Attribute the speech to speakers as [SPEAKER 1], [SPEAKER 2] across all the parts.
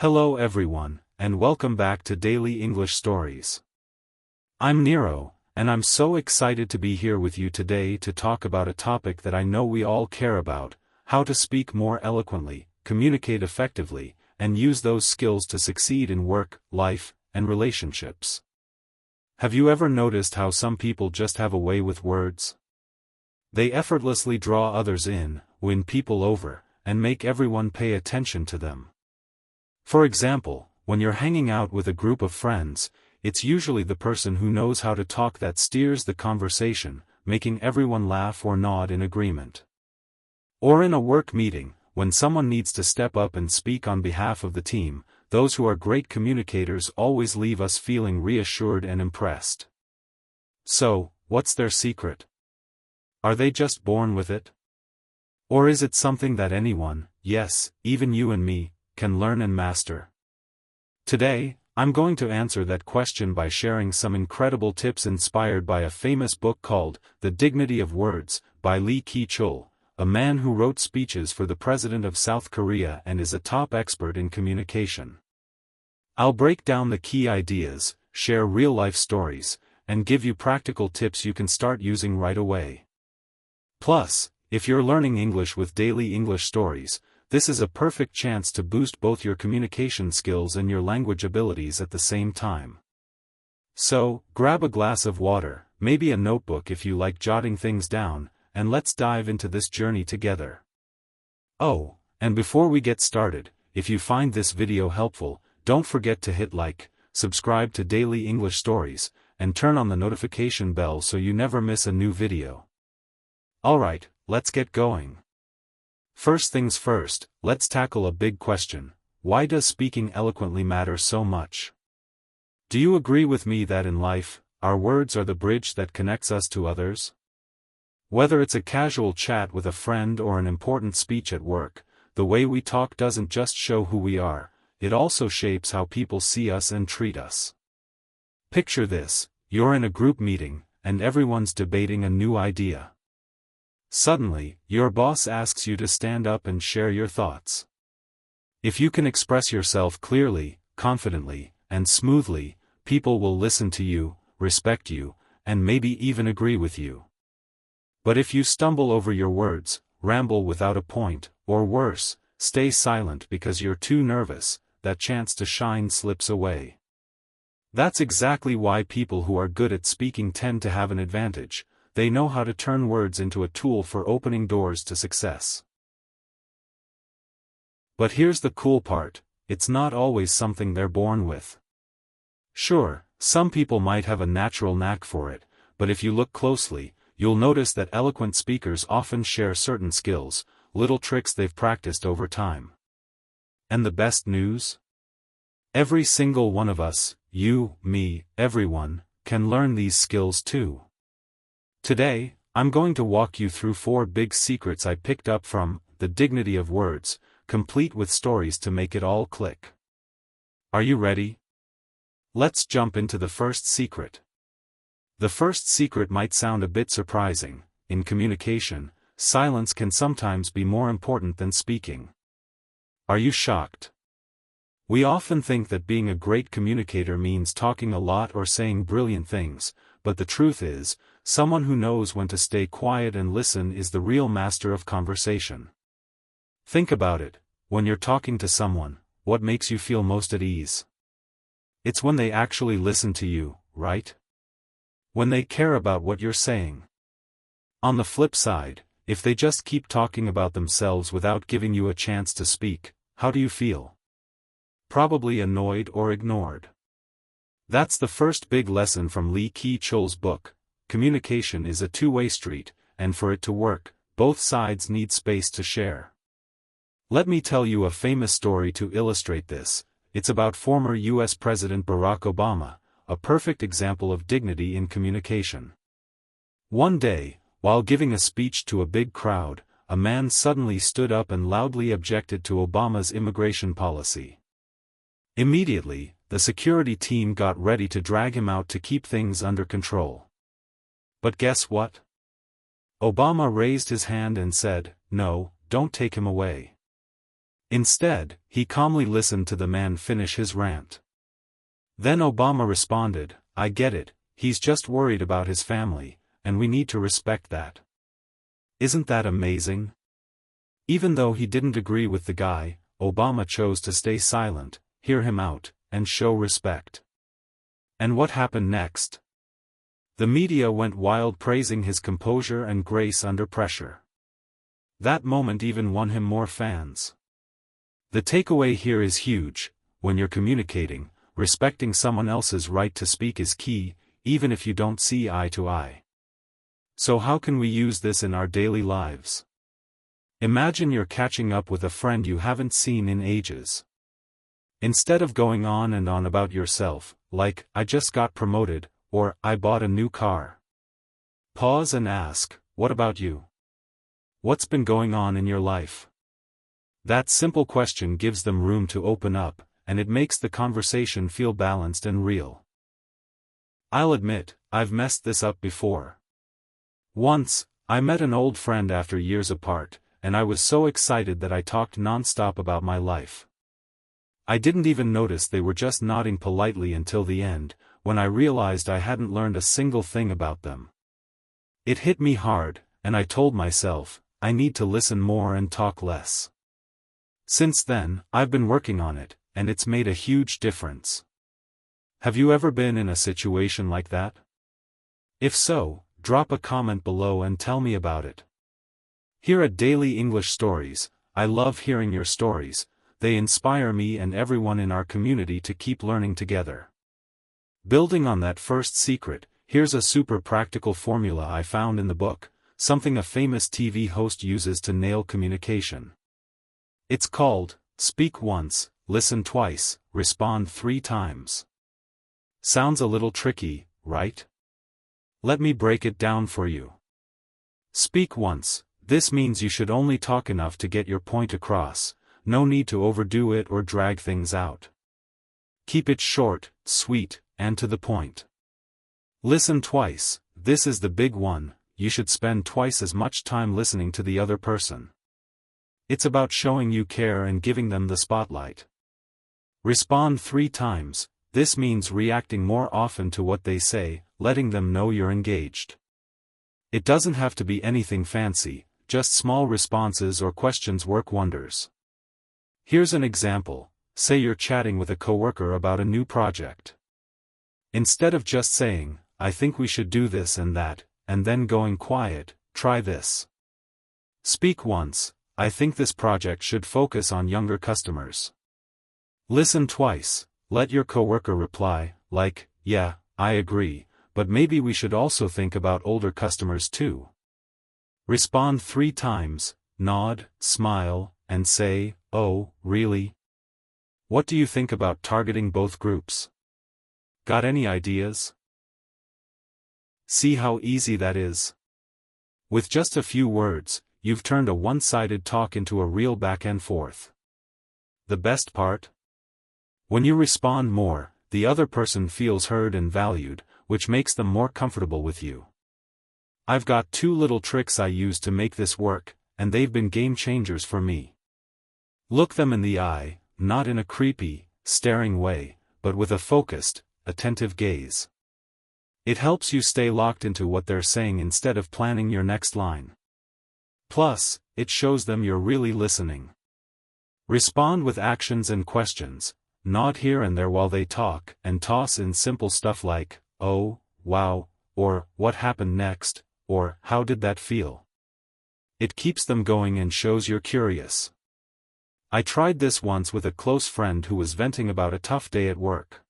[SPEAKER 1] Hello everyone, and welcome back to Daily English Stories. I'm Nero, and I'm so excited to be here with you today to talk about a topic that I know we all care about: how to speak more eloquently, communicate effectively, and use those skills to succeed in work, life, and relationships. Have you ever noticed how some people just have a way with words? They effortlessly draw others in, win people over, and make everyone pay attention to them. For example, when you're hanging out with a group of friends, it's usually the person who knows how to talk that steers the conversation, making everyone laugh or nod in agreement. Or in a work meeting, when someone needs to step up and speak on behalf of the team, those who are great communicators always leave us feeling reassured and impressed. So, what's their secret? Are they just born with it? Or is it something that anyone, yes, even you and me, can learn and master? Today, I'm going to answer that question by sharing some incredible tips inspired by a famous book called The Dignity of Words, by Lee Ki Chul, a man who wrote speeches for the President of South Korea and is a top expert in communication. I'll break down the key ideas, share real-life stories, and give you practical tips you can start using right away. Plus, if you're learning English with Daily English Stories, this is a perfect chance to boost both your communication skills and your language abilities at the same time. So, grab a glass of water, maybe a notebook if you like jotting things down, and let's dive into this journey together. Oh, and before we get started, if you find this video helpful, don't forget to hit like, subscribe to Daily English Stories, and turn on the notification bell so you never miss a new video. Alright, let's get going. First things first, let's tackle a big question: why does speaking eloquently matter so much? Do you agree with me that in life, our words are the bridge that connects us to others? Whether it's a casual chat with a friend or an important speech at work, the way we talk doesn't just show who we are, it also shapes how people see us and treat us. Picture this: you're in a group meeting, and everyone's debating a new idea. Suddenly, your boss asks you to stand up and share your thoughts. If you can express yourself clearly, confidently, and smoothly, people will listen to you, respect you, and maybe even agree with you. But if you stumble over your words, ramble without a point, or worse, stay silent because you're too nervous, that chance to shine slips away. That's exactly why people who are good at speaking tend to have an advantage. They know how to turn words into a tool for opening doors to success. But here's the cool part: it's not always something they're born with. Sure, some people might have a natural knack for it, but if you look closely, you'll notice that eloquent speakers often share certain skills, little tricks they've practiced over time. And the best news? Every single one of us, you, me, everyone, can learn these skills too. Today, I'm going to walk you through 4 big secrets I picked up from The Dignity of Words, complete with stories to make it all click. Are you ready? Let's jump into the first secret. The first secret might sound a bit surprising: in communication, silence can sometimes be more important than speaking. Are you shocked? We often think that being a great communicator means talking a lot or saying brilliant things, but the truth is, someone who knows when to stay quiet and listen is the real master of conversation. Think about it: when you're talking to someone, what makes you feel most at ease? It's when they actually listen to you, right? When they care about what you're saying. On the flip side, if they just keep talking about themselves without giving you a chance to speak, how do you feel? Probably annoyed or ignored. That's the first big lesson from Lee Ki Chul's book. Communication is a two-way street, and for it to work, both sides need space to share. Let me tell you a famous story to illustrate this. It's about former US President Barack Obama, a perfect example of dignity in communication. One day, while giving a speech to a big crowd, a man suddenly stood up and loudly objected to Obama's immigration policy. Immediately, the security team got ready to drag him out to keep things under control. But guess what? Obama raised his hand and said, "No, don't take him away. Instead, he calmly listened to the man finish his rant. Then Obama responded, "I get it, he's just worried about his family, and we need to respect that." Isn't that amazing? Even though he didn't agree with the guy, Obama chose to stay silent, hear him out, and show respect. And what happened next? The media went wild praising his composure and grace under pressure. That moment even won him more fans. The takeaway here is huge: when you're communicating, respecting someone else's right to speak is key, even if you don't see eye to eye. So how can we use this in our daily lives? Imagine you're catching up with a friend you haven't seen in ages. Instead of going on and on about yourself, like, "I just got promoted," or "I bought a new car," pause and ask, "What about you? What's been going on in your life?" That simple question gives them room to open up, and it makes the conversation feel balanced and real. I'll admit, I've messed this up before. Once, I met an old friend after years apart, and I was so excited that I talked non-stop about my life. I didn't even notice they were just nodding politely until the end, when I realized I hadn't learned a single thing about them. It hit me hard, and I told myself, I need to listen more and talk less. Since then, I've been working on it, and it's made a huge difference. Have you ever been in a situation like that? If so, drop a comment below and tell me about it. Here at Daily English Stories, I love hearing your stories. They inspire me and everyone in our community to keep learning together. Building on that first secret, here's a super practical formula I found in the book, something a famous TV host uses to nail communication. It's called, speak once, listen twice, respond 3 times. Sounds a little tricky, right? Let me break it down for you. Speak once. This means you should only talk enough to get your point across, no need to overdo it or drag things out. Keep it short, sweet, and to the point. Listen twice. This is the big one. You should spend twice as much time listening to the other person. It's about showing you care and giving them the spotlight. Respond 3 times. This means reacting more often to what they say, letting them know you're engaged. It doesn't have to be anything fancy, just small responses or questions work wonders. Here's an example. Say you're chatting with a coworker about a new project. Instead of just saying, "I think we should do this and that," and then going quiet, try this. Speak once. I think this project should focus on younger customers. Listen twice. Let your coworker reply, like, "Yeah, I agree, but maybe we should also think about older customers too." Respond 3 times, nod, smile, and say, "Oh, really? What do you think about targeting both groups? Got any ideas?" See how easy that is? With just a few words, you've turned a one-sided talk into a real back and forth. The best part? When you respond more, the other person feels heard and valued, which makes them more comfortable with you. I've got 2 little tricks I use to make this work, and they've been game changers for me. Look them in the eye, not in a creepy, staring way, but with a focused, attentive gaze. It helps you stay locked into what they're saying instead of planning your next line. Plus, it shows them you're really listening. Respond with actions and questions. Nod here and there while they talk, and toss in simple stuff like, "Oh, wow," or "What happened next," or "How did that feel?" It keeps them going and shows you're curious. I tried this once with a close friend who was venting about a tough day at work.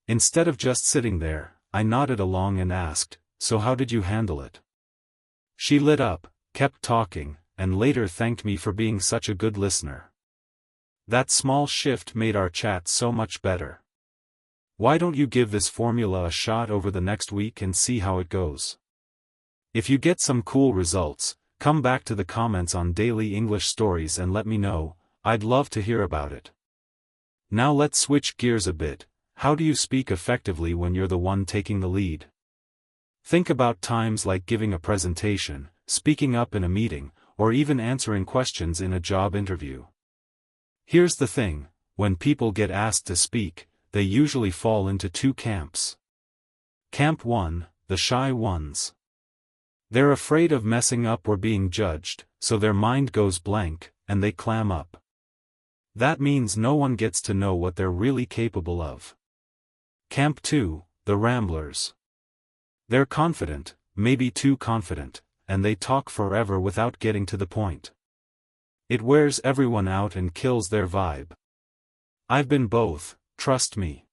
[SPEAKER 1] Instead of just sitting there, I nodded along and asked, "So how did you handle it?" She lit up, kept talking, and later thanked me for being such a good listener. That small shift made our chat so much better. Why don't you give this formula a shot over the next week and see how it goes? If you get some cool results, come back to the comments on Daily English Stories and let me know. I'd love to hear about it. Now let's switch gears a bit. How do you speak effectively when you're the one taking the lead? Think about times like giving a presentation, speaking up in a meeting, or even answering questions in a job interview. Here's the thing, when people get asked to speak, they usually fall into two camps. Camp 1, the shy ones. They're afraid of messing up or being judged, so their mind goes blank, and they clam up. That means no one gets to know what they're really capable of. Camp 2, the ramblers. They're confident, maybe too confident, and they talk forever without getting to the point. It wears everyone out and kills their vibe. I've been both, trust me.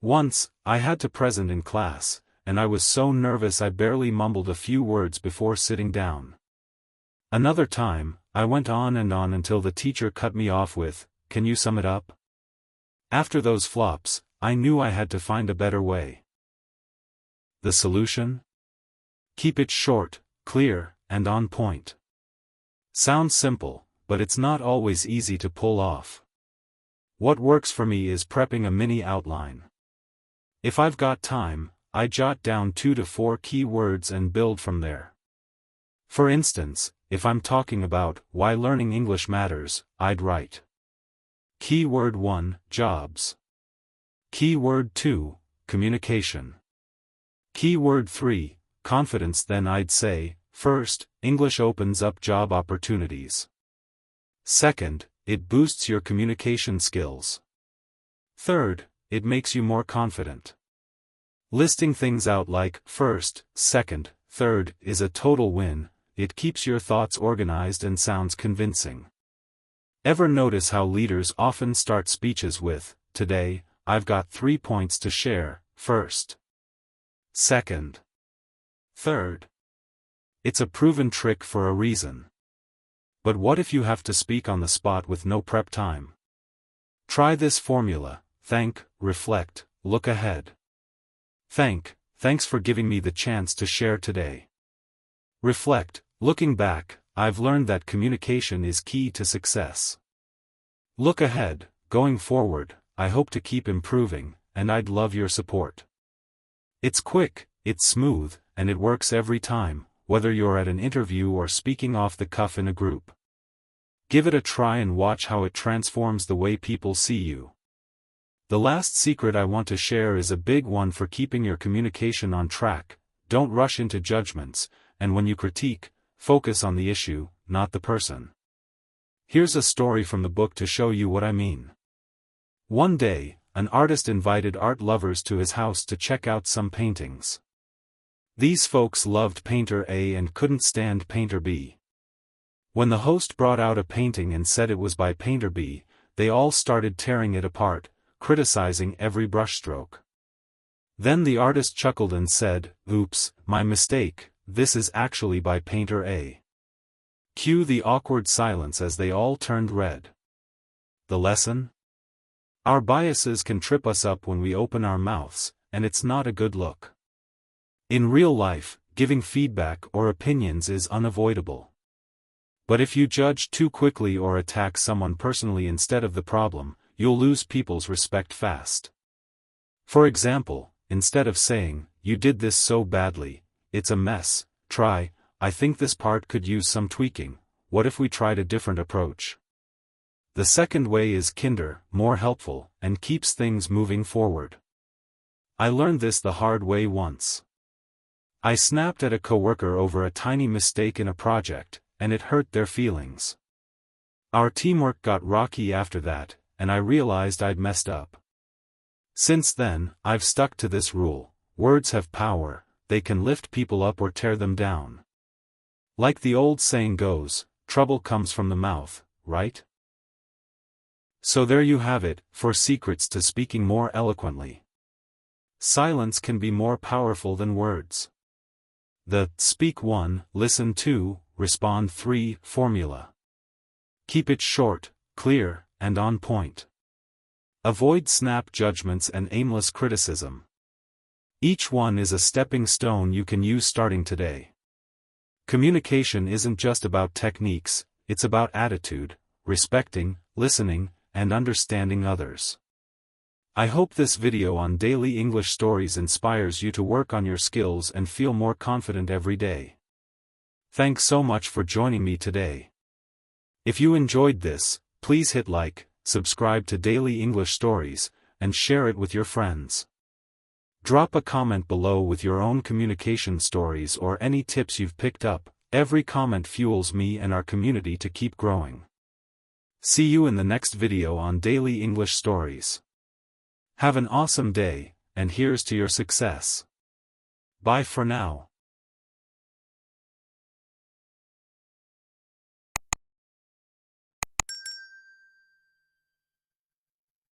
[SPEAKER 1] Once, I had to present in class, and I was so nervous I barely mumbled a few words before sitting down. Another time, I went on and on until the teacher cut me off with, "Can you sum it up?" After those flops, I knew I had to find a better way. The solution? Keep it short, clear, and on point. Sounds simple, but it's not always easy to pull off. What works for me is prepping a mini outline. If I've got time, I jot down 2 to 4 key words and build from there. For instance, if I'm talking about why learning English matters, I'd write: Keyword 1, jobs. Keyword 2, communication. Keyword 3, confidence. Then I'd say, first, English opens up job opportunities. Second, it boosts your communication skills. Third, it makes you more confident. Listing things out like first, second, third is a total win. It keeps your thoughts organized and sounds convincing. Ever notice how leaders often start speeches with, "Today, I've got 3 points to share, first, second, third." It's a proven trick for a reason. But what if you have to speak on the spot with no prep time? Try this formula: thank, reflect, look ahead. Thanks for giving me the chance to share today. Reflect, looking back, I've learned that communication is key to success. Look ahead, going forward, I hope to keep improving, and I'd love your support. It's quick, it's smooth, and it works every time, whether you're at an interview or speaking off the cuff in a group. Give it a try and watch how it transforms the way people see you. The last secret I want to share is a big one for keeping your communication on track. Don't rush into judgments, and when you critique, focus on the issue, not the person. Here's a story from the book to show you what I mean. One day, an artist invited art lovers to his house to check out some paintings. These folks loved painter A and couldn't stand painter B. When the host brought out a painting and said it was by painter B, they all started tearing it apart, criticizing every brushstroke. Then the artist chuckled and said, "Oops, my mistake, this is actually by painter A." Cue the awkward silence as they all turned red. The lesson? Our biases can trip us up when we open our mouths, and it's not a good look. In real life, giving feedback or opinions is unavoidable. But if you judge too quickly or attack someone personally instead of the problem, you'll lose people's respect fast. For example, instead of saying, "You did this so badly, it's a mess," try, "I think this part could use some tweaking, what if we tried a different approach?" The second way is kinder, more helpful, and keeps things moving forward. I learned this the hard way once. I snapped at a coworker over a tiny mistake in a project, and it hurt their feelings. Our teamwork got rocky after that, and I realized I'd messed up. Since then, I've stuck to this rule: words have power, they can lift people up or tear them down. Like the old saying goes, trouble comes from the mouth, right? So there you have it, 4 secrets to speaking more eloquently. Silence can be more powerful than words. The speak 1, listen 2, respond 3 formula. Keep it short, clear, and on point. Avoid snap judgments and aimless criticism. Each one is a stepping stone you can use starting today. Communication isn't just about techniques, it's about attitude, respecting, listening, and understanding others. I hope this video on daily English stories inspires you to work on your skills and feel more confident every day. Thanks so much for joining me today. If you enjoyed this, Please hit like, subscribe to Daily English Stories, and share it with your friends. Drop a comment below with your own communication stories or any tips you've picked up. Every comment fuels me and our community to keep growing. See you in the next video on Daily English Stories. Have an awesome day, and here's to your success. Bye for now.